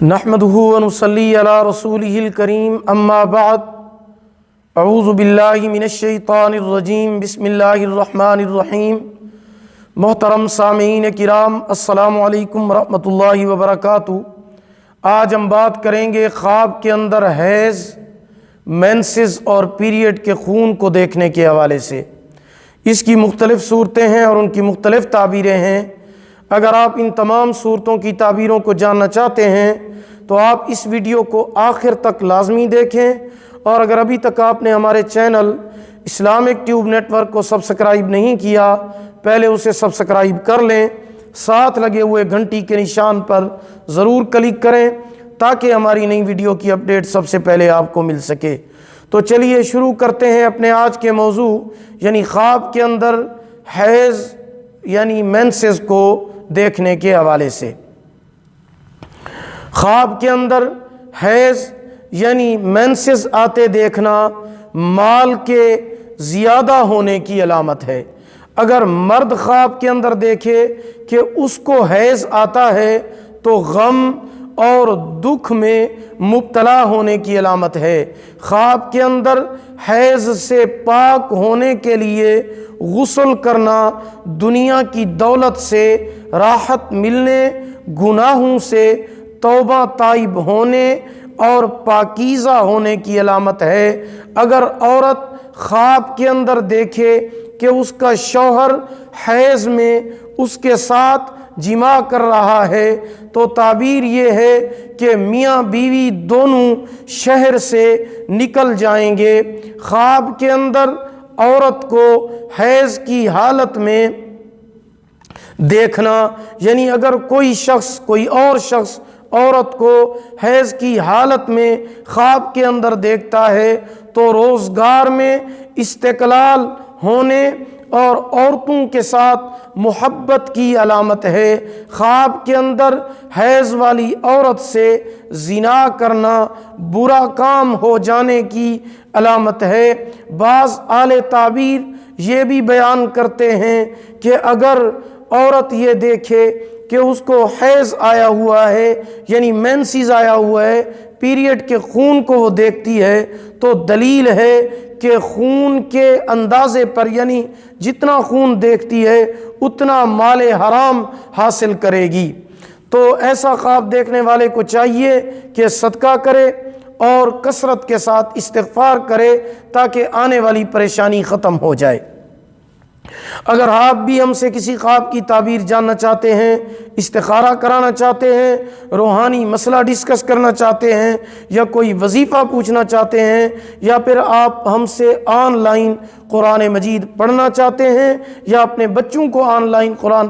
نحمدہ ونصلی علی رسولہ الکریم اما بعد اعوذ باللہ من الشیطان الرجیم بسم اللہ الرحمن الرحیم۔ محترم سامعین کرام، السلام علیکم ورحمۃ اللہ وبرکاتہ۔ آج ہم بات کریں گے خواب کے اندر حیض، مینسز اور پیریڈ کے خون کو دیکھنے کے حوالے سے۔ اس کی مختلف صورتیں ہیں اور ان کی مختلف تعبیریں ہیں۔ اگر آپ ان تمام صورتوں کی تعبیروں کو جاننا چاہتے ہیں تو آپ اس ویڈیو کو آخر تک لازمی دیکھیں، اور اگر ابھی تک آپ نے ہمارے channel Islamic tube network کو سبسکرائب نہیں کیا، پہلے اسے سبسکرائب کر لیں، ساتھ لگے ہوئے گھنٹی کے نشان پر ضرور کلک کریں تاکہ ہماری نئی ویڈیو کی اپڈیٹ سب سے پہلے آپ کو مل سکے۔ تو چلیے شروع کرتے ہیں اپنے آج کے موضوع، یعنی خواب کے اندر حیض یعنی مینسز کو دیکھنے کے حوالے سے۔ خواب کے اندر حیض یعنی مینسز آتے دیکھنا مال کے زیادہ ہونے کی علامت ہے۔ اگر مرد خواب کے اندر دیکھے کہ اس کو حیض آتا ہے تو غم اور دکھ میں مبتلا ہونے کی علامت ہے۔ خواب کے اندر حیض سے پاک ہونے کے لیے غسل کرنا، دنیا کی دولت سے راحت ملنے، گناہوں سے توبہ تائب ہونے اور پاکیزہ ہونے کی علامت ہے۔ اگر عورت خواب کے اندر دیکھے کہ اس کا شوہر حیض میں اس کے ساتھ جماع کر رہا ہے تو تعبیر یہ ہے کہ میاں بیوی دونوں شہر سے نکل جائیں گے۔ خواب کے اندر عورت کو حیض کی حالت میں دیکھنا، یعنی اگر کوئی اور شخص عورت کو حیض کی حالت میں خواب کے اندر دیکھتا ہے تو روزگار میں استقلال ہونے اور عورتوں کے ساتھ محبت کی علامت ہے۔ خواب کے اندر حیض والی عورت سے زنا کرنا برا کام ہو جانے کی علامت ہے۔ بعض اہل تعبیر یہ بھی بیان کرتے ہیں کہ اگر عورت یہ دیکھے کہ اس کو حیض آیا ہوا ہے یعنی مینسز آیا ہوا ہے، پیریڈ کے خون کو وہ دیکھتی ہے تو دلیل ہے کہ خون کے اندازے پر، یعنی جتنا خون دیکھتی ہے اتنا مال حرام حاصل کرے گی۔ تو ایسا خواب دیکھنے والے کو چاہیے کہ صدقہ کرے اور کثرت کے ساتھ استغفار کرے تاکہ آنے والی پریشانی ختم ہو جائے۔ اگر آپ بھی ہم سے کسی خواب کی تعبیر جاننا چاہتے ہیں، استخارہ کرانا چاہتے ہیں، روحانی مسئلہ ڈسکس کرنا چاہتے ہیں، یا کوئی وظیفہ پوچھنا چاہتے ہیں، یا پھر آپ ہم سے آن لائن قرآن مجید پڑھنا چاہتے ہیں، یا اپنے بچوں کو آن لائن قرآن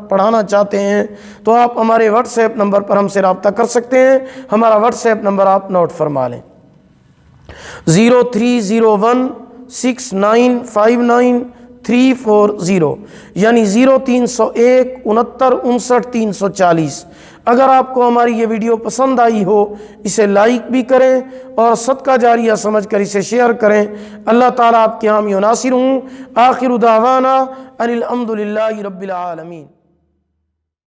پڑھانا چاہتے ہیں، تو آپ ہمارے واٹس ایپ نمبر پر ہم سے رابطہ کر سکتے ہیں۔ ہمارا واٹس ایپ نمبر آپ نوٹ فرما لیں، 03016959 یعنی 0301 69 59 340۔ اگر آپ کو ہماری یہ ویڈیو پسند آئی ہو اسے لائک بھی کریں اور صدقہ جاریہ سمجھ کر اسے شیئر کریں۔ اللہ تعالیٰ آپ کے حامی و ناصر ہوں۔ آخر دعوانا ان الحمد للہ رب العالمین۔